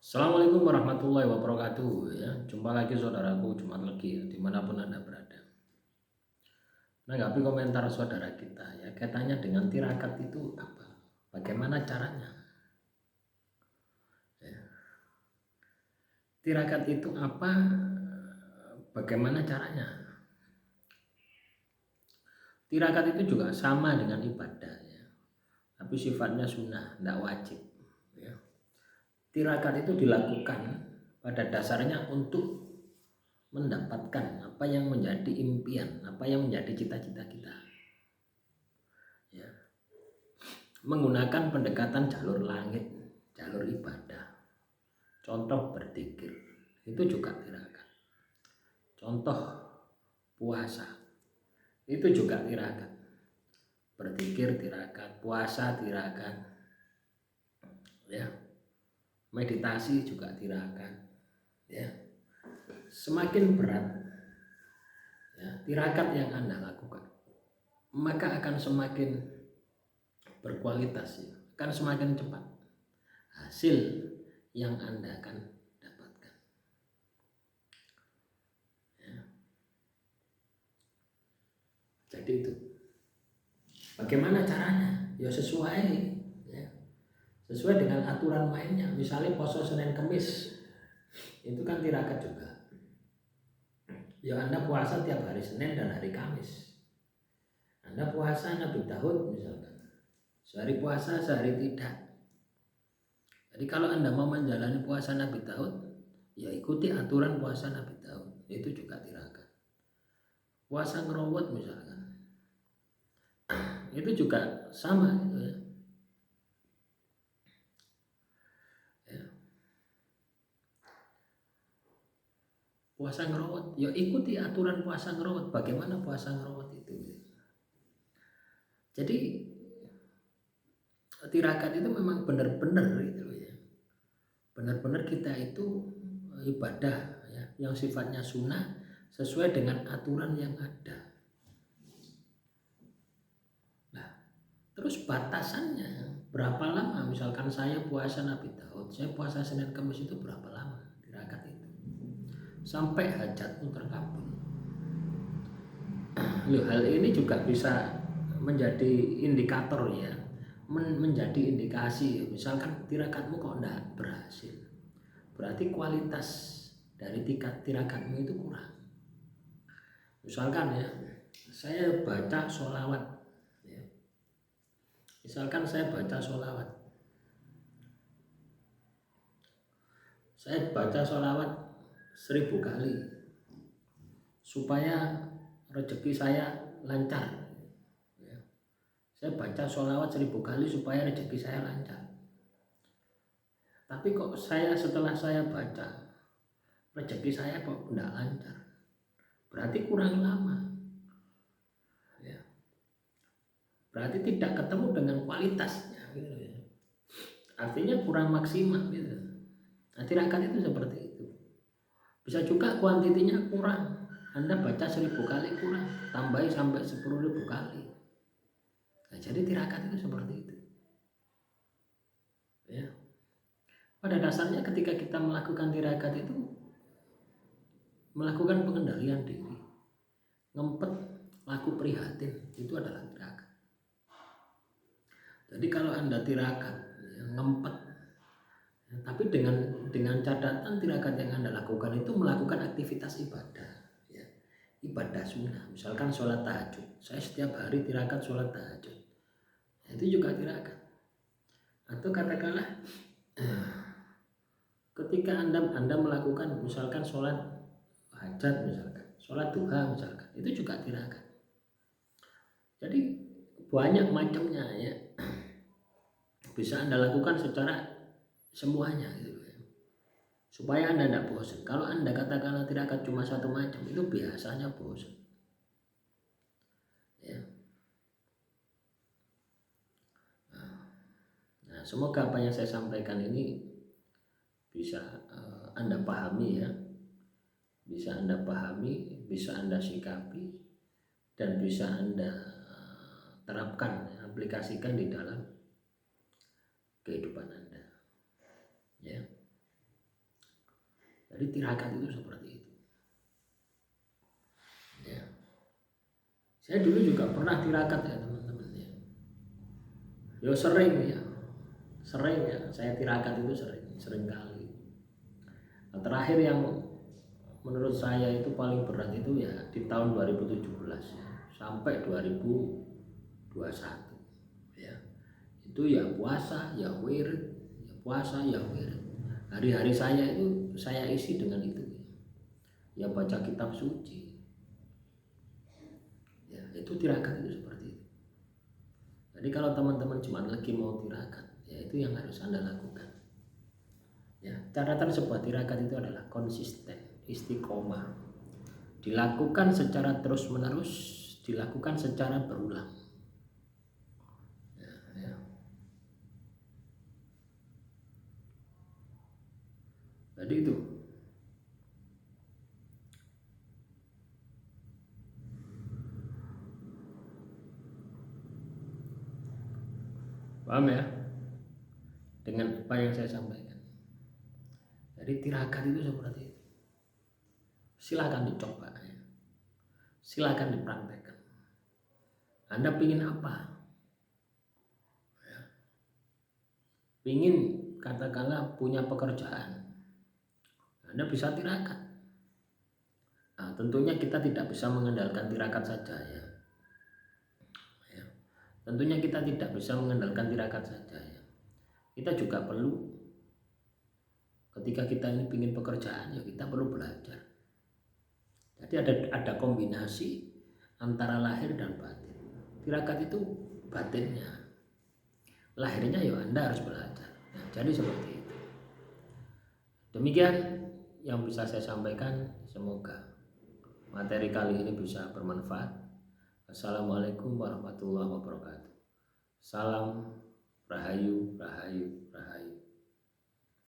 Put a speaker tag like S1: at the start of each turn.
S1: Assalamualaikum warahmatullahi wabarakatuh ya. Jumpa lagi saudaraku Jumat Legi ya, dimanapun Anda berada. Menanggapi komentar saudara kita ya, kaitannya dengan tirakat itu apa? Bagaimana caranya? Ya. Tirakat itu apa? Bagaimana caranya? Tirakat itu juga sama dengan ibadah ya, tapi sifatnya sunnah, tidak wajib. Ya. Tirakat itu dilakukan pada dasarnya untuk mendapatkan apa yang menjadi impian, apa yang menjadi cita-cita kita. Ya. Menggunakan pendekatan jalur langit, jalur ibadah. Contoh berzikir, itu juga tirakat. Contoh puasa, itu juga tirakat. Berzikir tirakat, puasa tirakat. Ya. Meditasi juga tirakat. Ya. Semakin berat ya, tirakat yang Anda lakukan, maka akan semakin berkualitas ya, akan semakin cepat hasil yang Anda akan dapatkan ya. Jadi itu bagaimana caranya ya, sesuai dengan aturan mainnya. Misalnya puasa Senin Kemis itu kan tirakat juga ya. Anda puasa tiap hari Senin dan hari Kamis. Anda puasa Nabi Daud misalkan, sehari puasa sehari tidak. Jadi kalau Anda mau menjalani puasa Nabi Daud, ya ikuti aturan puasa Nabi Daud. Itu juga tirakat. Puasa ngerawat misalkan, itu juga sama gitu ya. Ya. Puasa ngerawat, ya ikuti aturan puasa ngerawat. Bagaimana puasa ngerawat itu? Jadi tirakat itu memang benar-benar gitu ya. Benar-benar kita itu ibadah ya, yang sifatnya sunnah sesuai dengan aturan yang ada. Nah, terus batasannya berapa lama? Misalkan saya puasa Nabi Daud, saya puasa Senin Kamis, itu berapa lama tirakat itu? Sampai hajatmu terkabul. Loh, hal ini juga bisa menjadi indikator ya, menjadi indikasi. Misalkan tirakatmu kok tidak berhasil, berarti kualitas dari tirakatmu itu kurang. Misalkan ya, saya baca sholawat ya. Misalkan saya baca sholawat, saya baca sholawat 1000 kali supaya rezeki saya lancar ya. Saya baca sholawat 1000 kali supaya rezeki saya lancar. Tapi kok setelah saya baca, rezeki saya kok tidak lancar, berarti kurang lama ya. Berarti tidak ketemu dengan kualitasnya gitu ya. Artinya kurang maksimal gitu. Nah, tirakat itu seperti itu. Bisa juga kuantitinya kurang. Anda baca 1000 kali kurang, tambahi sampai 10.000 kali. Nah, jadi tirakat itu seperti itu ya. Pada dasarnya ketika kita melakukan tirakat itu melakukan pengendalian diri, ngempet, laku prihatin, itu adalah tirakat. Jadi kalau Anda tirakat ya, ngempet ya, tapi dengan catatan tirakat yang Anda lakukan itu melakukan aktivitas ibadah ya, ibadah sunnah. Misalkan sholat tahajud, saya setiap hari tirakat sholat tahajud, ya, itu juga tirakat. Atau katakanlah ketika Anda melakukan misalkan sholat hajat, misalkan sholat duha misalkan, itu juga tirakat. Jadi banyak macamnya ya, bisa Anda lakukan secara semuanya gitu ya, supaya Anda tidak bosan. Kalau Anda katakanlah tirakat cuma satu macam, itu biasanya bosan ya. Nah, semoga apa yang saya sampaikan ini bisa Anda pahami ya, bisa Anda pahami, bisa Anda sikapi, dan bisa Anda terapkan, aplikasikan di dalam kehidupan Anda ya. Jadi tirakat itu seperti itu. Ya. Saya dulu juga pernah tirakat ya teman-teman ya. Yo sering ya, saya tirakat itu sering kali. Nah, terakhir yang menurut saya itu paling berat itu ya di tahun 2017 ya, sampai 2021 ya. Itu ya puasa, ya wirid, ya puasa, ya wirid. Hari-hari saya itu saya isi dengan itu. Ya baca kitab suci. Ya, itu tirakat itu seperti itu. Jadi kalau teman-teman cuma lagi mau tirakat, ya itu yang harus Anda lakukan. Ya, catatan sebuah tirakat itu adalah konsisten, istiqomah, dilakukan secara terus-menerus, dilakukan secara berulang. Ya. Jadi itu. Paham ya? Dengan apa yang saya sampaikan. Jadi tirakat itu seperti itu. Silakan dicoba ya. Silakan dipraktekkan. Anda ingin apa? Ya. Ingin katakanlah punya pekerjaan. Anda bisa tirakat. Nah, tentunya kita tidak bisa mengandalkan tirakat saja ya. Tentunya kita tidak bisa mengandalkan tirakat saja ya. Kita juga perlu, ketika kita ini ingin pekerjaan ya kita perlu belajar. Jadi ada kombinasi antara lahir dan batin. Tirakat itu batinnya, lahirnya ya Anda harus belajar. Nah, jadi seperti itu. Demikian yang bisa saya sampaikan. Semoga materi kali ini bisa bermanfaat. Assalamualaikum warahmatullahi wabarakatuh. Salam Rahayu, Rahayu, Rahayu.